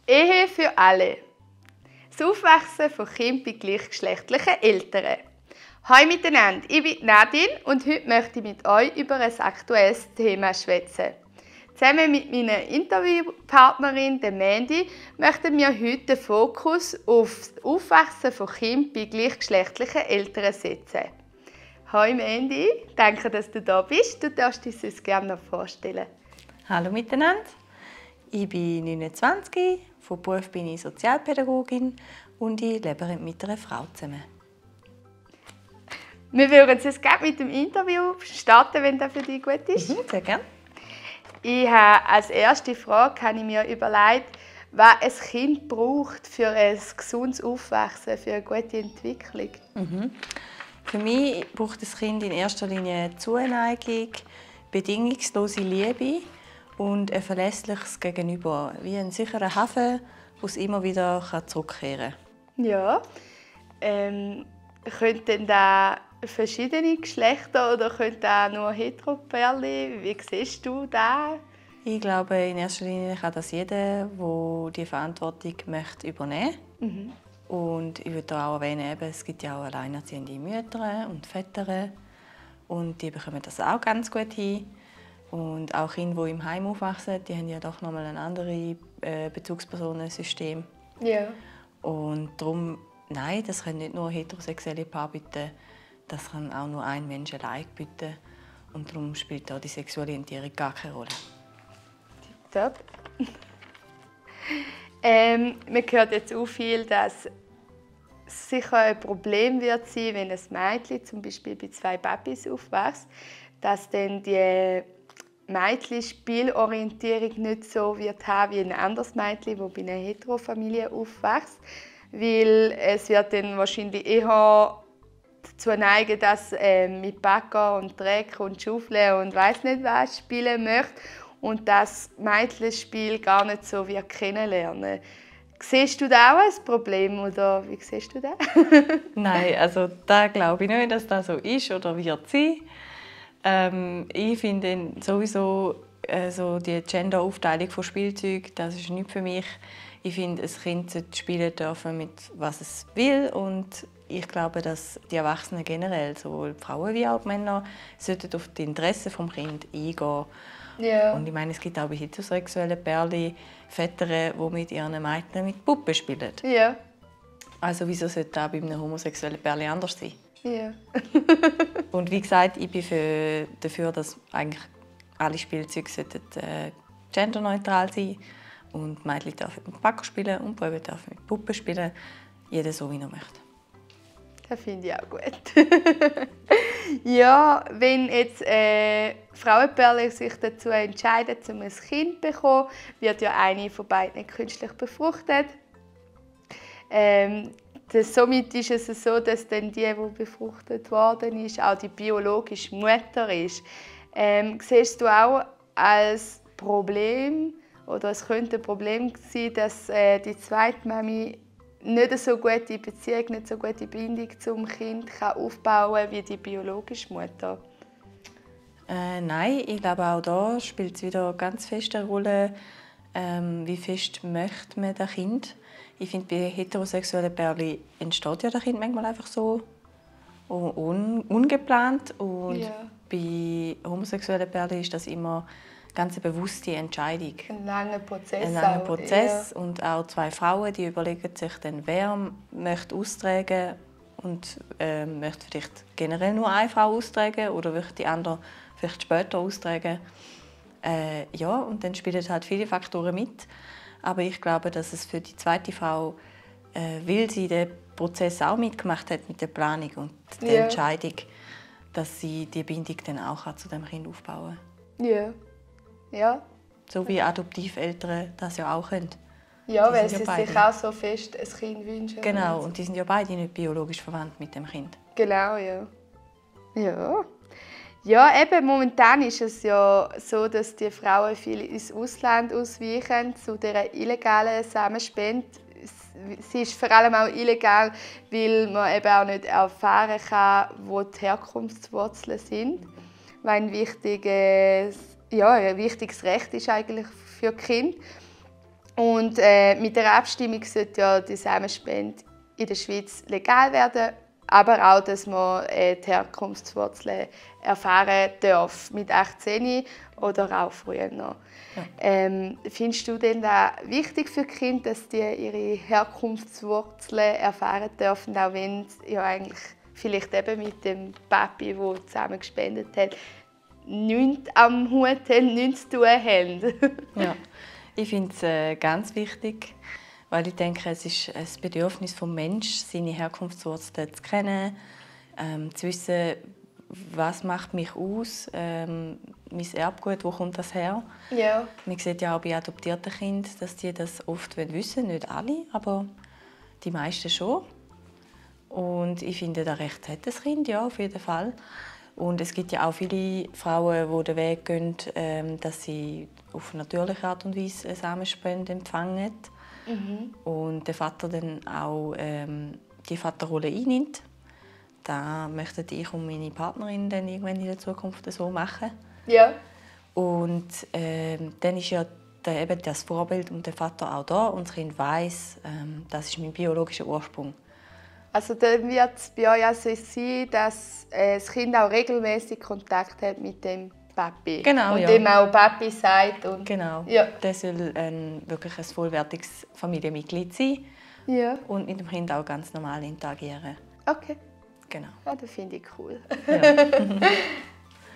Ehe für alle. Das Aufwachsen von Kindern bei gleichgeschlechtlichen Eltern. Hallo miteinander, ich bin Nadine und heute möchte ich mit euch über ein aktuelles Thema schwätzen. Zusammen mit meiner Interviewpartnerin, der Mandy, möchten wir heute den Fokus auf das Aufwachsen von Kindern bei gleichgeschlechtlichen Eltern setzen. Hallo Mandy, danke, dass du da bist. Du darfst dich uns gerne noch vorstellen. Hallo miteinander, ich bin 29, von Beruf bin ich Sozialpädagogin und ich lebe mit einer Frau zusammen. Wir würden jetzt gerne mit dem Interview starten, wenn das für dich gut ist. Sehr gerne. Ich habe als erste Frage mir überlegt, was ein Kind braucht für ein gesundes Aufwachsen, für eine gute Entwicklung. Für mich braucht das Kind in erster Linie Zuneigung, bedingungslose Liebe und ein verlässliches Gegenüber, wie ein sicherer Hafen, wo es immer wieder zurückkehren kann. Ja. Könnten da verschiedene Geschlechter oder könnten da nur Heteropärchen? Wie siehst du das? Ich glaube, in erster Linie kann das jeder, der die Verantwortung übernehmen möchte. Und ich würde auch erwähnen, es gibt ja auch alleinerziehende Mütter und Väter. Und die bekommen das auch ganz gut hin. Und auch Kinder, die im Heim aufwachsen, die haben ja doch nochmal ein anderes Bezugspersonensystem. Ja. Und darum, nein, das können nicht nur heterosexuelle Paare bieten, das kann auch nur ein Mensch allein bieten. Und darum spielt auch die Sexualorientierung gar keine Rolle. Top. Man hört jetzt auch viel, dass es sicher ein Problem wird sein, wenn ein Mädchen zum Beispiel bei zwei Babys aufwächst, dass dann die Mädchen-Spielorientierung nicht so wird haben wie ein anderes Mädchen, das bei einer Heterofamilie aufwächst. Weil es wird dann wahrscheinlich eher dazu neigen, dass mit Bagger und Dreck und Schaufeln und weiss nicht was spielen möchte und das Mädchenspiel gar nicht so wird kennenlernen. Siehst du da auch ein Problem oder wie siehst du das? Nein, also da glaube ich nicht, dass das so ist oder wird sein. Ich finde sowieso so die Gender-Aufteilung von Spielzeugen, das ist nicht für mich. Ich finde, ein Kind sollte spielen dürfen mit was es will und ich glaube, dass die Erwachsenen generell, sowohl die Frauen wie auch die Männer, sollten auf die Interessen des Kindes eingehen. Ja. Und ich meine, es gibt auch bei heterosexuellen Pärchen Väter, die mit ihren Mädchen mit Puppen spielen. Ja. Also wieso sollte das bei einem homosexuellen Pärchen anders sein? Ja. Und wie gesagt, ich bin dafür, dass eigentlich alle Spielzeuge genderneutral sein sollten. Und Mädchen dürfen mit Bagger spielen und Buben dürfen mit Puppen spielen. Jeder so, wie er möchte. Das finde ich auch gut. Ja, wenn jetzt Frauenpärchen sich dazu entscheiden, um ein Kind zu bekommen, wird ja eine von beiden künstlich befruchtet. Somit ist es so, dass dann die befruchtet worden ist, auch die biologische Mutter ist. Siehst du auch als Problem, oder es könnte ein Problem sein, dass die zweite Mami nicht so gute Beziehung, nicht so gute Bindung zum Kind aufbauen kann wie die biologische Mutter? Nein, ich glaube auch da spielt es wieder ganz fest eine Rolle, wie fest möchte man das Kind. Ich finde, bei heterosexuellen Pärchen entsteht ja das Kind manchmal einfach so ungeplant. Und Ja. bei homosexuellen Pärchen ist das immer ganz eine bewusste Entscheidung. Ein langer Prozess. Ein langer auch, Prozess. ja. Und auch zwei Frauen, die überlegen sich dann, wer möchte austragen und möchte vielleicht generell nur eine Frau austragen oder möchte die andere vielleicht später austragen. Ja, und dann spielen halt viele Faktoren mit. Aber ich glaube, dass es für die zweite Frau, weil sie den Prozess auch mitgemacht hat mit der Planung und der Ja. Entscheidung, dass sie die Bindung dann auch zu dem Kind aufbauen kann. Ja. Ja. So wie Adoptiveltern das ja auch können. Ja, Die weil sind sie ja sich beide. auch so fest ein Kind wünschen. Genau, und die sind ja beide nicht biologisch verwandt mit dem Kind. Genau, ja. Ja. Ja, eben, momentan ist es ja so, dass die Frauen viel ins Ausland ausweichen zu dieser illegalen Samenspende. Sie ist vor allem auch illegal, weil man eben auch nicht erfahren kann, wo die Herkunftswurzeln sind. Weil ein wichtiges Recht ist eigentlich für die Kinder. Und mit der Abstimmung sollte ja die Samenspende in der Schweiz legal werden, aber auch, dass man die Herkunftswurzeln erfahren darf mit 18 oder auch früher noch. Ja. Findest du denn da wichtig für die Kinder, dass die ihre Herkunftswurzeln erfahren dürfen, auch wenn sie ja eigentlich vielleicht eben mit dem Papi, der zusammen gespendet hat, nichts am Hut haben, nichts zu tun haben? Ja, ich finde es ganz wichtig, weil ich denke, es ist ein Bedürfnis des Menschen, seine Herkunftswurzeln zu kennen, zu wissen, was macht mich aus, mein Erbgut, wo kommt das her? Ja. Man sieht ja auch bei adoptierten Kindern, dass die das oft wissen, nicht alle, aber die meisten schon. Und ich finde, das Recht hat das Kind, ja, auf jeden Fall. Und es gibt ja auch viele Frauen, die den Weg gehen, dass sie auf natürliche Art und Weise eine Samenspende empfangen. Mhm. Und der Vater dann auch die Vaterrolle einnimmt. Das möchte ich und meine Partnerin dann irgendwann in der Zukunft so machen. Ja. Und dann ist ja eben das Vorbild und der Vater auch da und das Kind weiss, das ist mein biologischer Ursprung. Also dann wird es bei euch also sein, dass das Kind auch regelmäßig Kontakt hat mit dem Papi. Genau, und ja. dem auch Papi sagt. Und genau. Ja. Das soll wirklich ein vollwertiges Familienmitglied sein. Ja. Und mit dem Kind auch ganz normal interagieren. Okay. Genau. Ja, das finde ich cool. Ja.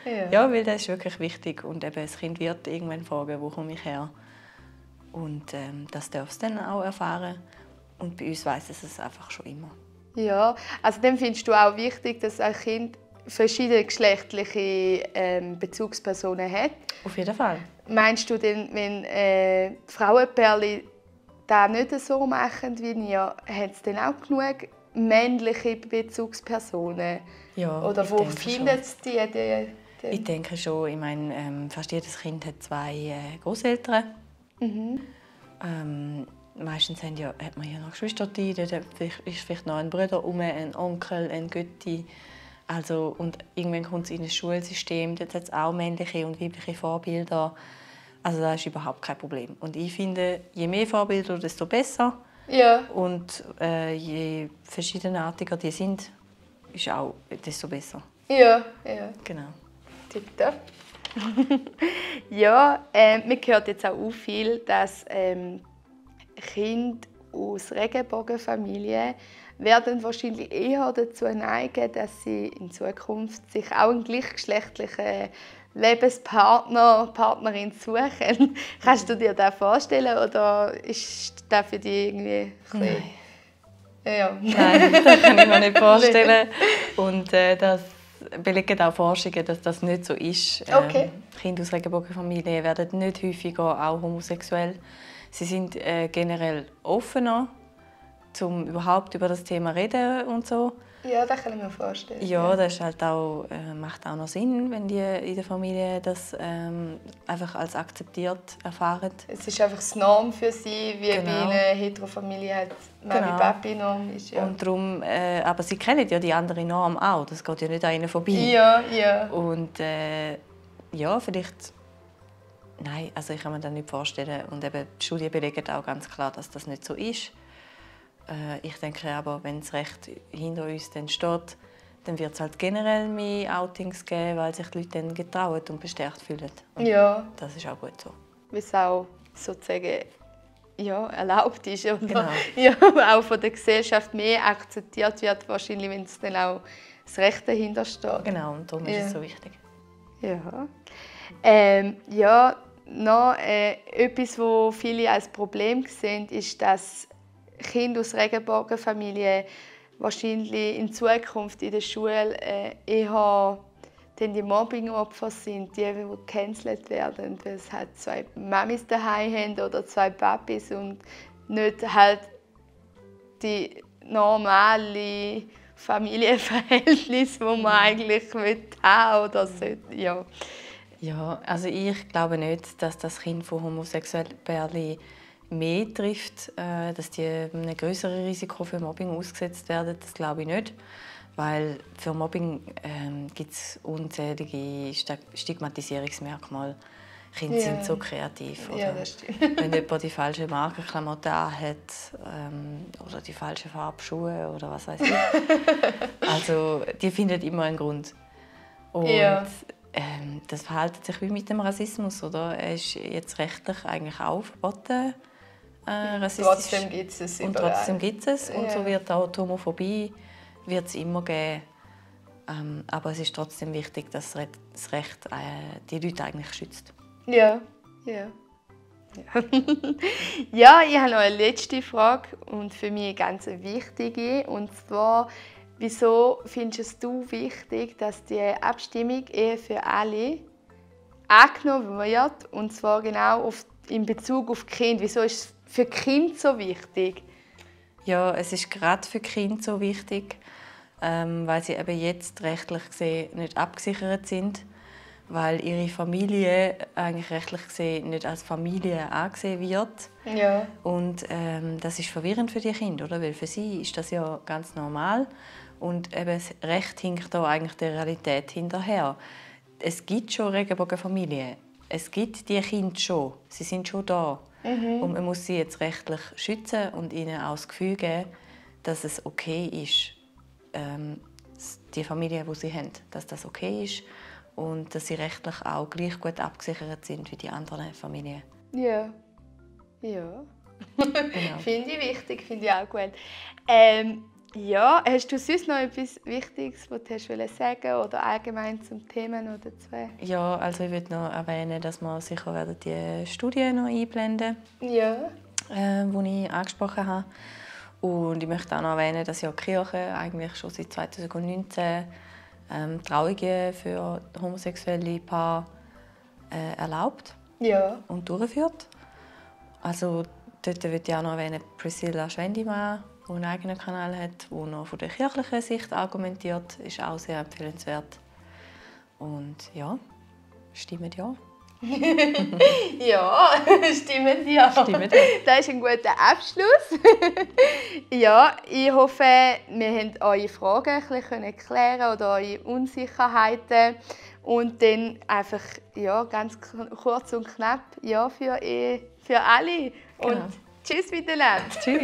Ja. Ja, weil das ist wirklich wichtig. Und eben, das Kind wird irgendwann fragen, wo komme ich her. Und das darf es dann auch erfahren. Und bei uns weiss es einfach schon immer. Ja, also dann findest du auch wichtig, dass ein Kind verschiedene geschlechtliche Bezugspersonen hat. Auf jeden Fall. Meinst du denn, wenn Frauenpärchen das nicht so machen wie ihr, hat es dann auch genug männliche Bezugspersonen? Ja, oder wo findet es die? Ich denke schon. Ich meine, fast jedes Kind hat 2 Großeltern. Mhm. Meistens hat man ja noch Geschwister, da ist vielleicht noch ein Bruder, ein Onkel, ein Götti. Also, und irgendwann kommt es in ein Schulsystem, dort hat es auch männliche und weibliche Vorbilder. Also das ist überhaupt kein Problem. Und ich finde, je mehr Vorbilder, desto besser. Ja. Und je verschiedenartiger die sind, ist auch desto besser. Ja, ja. Genau. Tipptopp. Ja, man hört jetzt auch viel, dass Kinder aus Regenbogenfamilien werden wahrscheinlich eher dazu neigen, dass sie in Zukunft sich auch einen gleichgeschlechtlichen Lebenspartner, Partnerin suchen. Kannst du dir das vorstellen oder ist das für dich irgendwie Nein. Ja. Nein, das kann ich mir nicht vorstellen. Und das belegen auch Forschungen, dass das nicht so ist. Okay. Kinder aus Regenbogenfamilien werden nicht häufiger auch homosexuell. Sie sind generell offener, um überhaupt über das Thema reden und so. Ja, das kann ich mir vorstellen. Ja, das ist halt auch, macht auch noch Sinn, wenn die in der Familie das einfach als akzeptiert erfahren. Es ist einfach das Norm für sie, wie Genau. bei einer Heterofamilie halt Mami-Papi-Norm ist. Ja. Und darum, aber sie kennen ja die andere Norm auch, das geht ja nicht an ihnen vorbei. Ja, ja. Und ja, vielleicht... Nein, also ich kann mir das nicht vorstellen. Und eben die Studien belegen auch ganz klar, dass das nicht so ist. Ich denke aber, wenn das Recht hinter uns dann steht, dann wird es halt generell mehr Outings geben, weil sich die Leute dann getrauen und bestärkt fühlen. Und ja. Das ist auch gut so. Weil es auch sozusagen ja, erlaubt ist. Oder? Genau. Ja, auch von der Gesellschaft mehr akzeptiert wird, wahrscheinlich, wenn es dann auch das Recht dahinter steht. Genau, und darum ist es so wichtig. Ja. Ja, noch etwas, was viele als Problem sehen, ist, dass Kinder aus Regenbogenfamilien wahrscheinlich in Zukunft in der Schule eher die Mobbing-Opfer sind, die gecancelt werden, weil sie halt 2 Mamis daheim haben oder 2 Papis und nicht halt die normale Familienverhältnis, wo man eigentlich haben oder sollte. Ja. Ja, also ich glaube nicht, dass das Kind von homosexuellen Pärchen mehr trifft, dass die einem größeren Risiko für Mobbing ausgesetzt werden. Das glaube ich nicht, weil für Mobbing gibt es unzählige Stigmatisierungsmerkmale. Kinder sind so kreativ. Oder? Ja, das stimmt. Wenn jemand die falsche Markenklamotten anhat oder die falschen Farbschuhe oder was weiß ich. Also die finden immer einen Grund. Und das verhält sich wie mit dem Rassismus, oder? Er ist jetzt rechtlich eigentlich auch verboten. Trotzdem gibt es und überall. trotzdem gibt es. Und so wird auch die Homophobie wird's immer geben. Aber es ist trotzdem wichtig, dass das Recht die Leute eigentlich schützt. Ja. Ja, ich habe noch eine letzte Frage und für mich eine ganz wichtige. Und zwar, wieso findest du wichtig, dass die Abstimmung Ehe für alle angenommen wird? Und zwar genau in Bezug auf die Kinder. Wieso ist es für die Kinder so wichtig? Ja, es ist gerade für Kinder so wichtig, weil sie eben jetzt rechtlich gesehen nicht abgesichert sind, weil ihre Familie eigentlich rechtlich gesehen nicht als Familie angesehen wird. Ja. Und das ist verwirrend für die Kinder, oder? Weil für sie ist das ja ganz normal und eben das Recht hinkt da eigentlich der Realität hinterher. Es gibt schon Regenbogenfamilien, es gibt die Kinder schon, sie sind schon da. Und man muss sie jetzt rechtlich schützen und ihnen auch das Gefühl geben, dass es okay ist, die Familie, die sie haben, dass das okay ist und dass sie rechtlich auch gleich gut abgesichert sind wie die anderen Familien. Ja. Genau. Finde ich wichtig, finde ich auch gut. Ja, hast du sonst noch etwas Wichtiges, was du sagen wolltest, oder allgemein zum Thema noch dazu? Ja, also ich würde noch erwähnen, dass wir sicher werden die Studie noch einblenden, Ja. die ich angesprochen habe. Und ich möchte auch noch erwähnen, dass ja die Kirche eigentlich schon seit 2019 Trauungen für homosexuelle Paare erlaubt und durchführt. Also dort würde ich auch noch erwähnen, Priscilla Schwendimann, die einen eigenen Kanal hat, der noch von der kirchlichen Sicht argumentiert, ist auch sehr empfehlenswert. Und ja, stimmt ja. Ja, stimmt ja. Stimmt ja. Das ist ein guter Abschluss. Ja, ich hoffe, wir haben eure Fragen ein bisschen klären oder eure Unsicherheiten. Und dann einfach ganz kurz und knapp ja für alle. Und Genau. tschüss miteinander. Tschüss.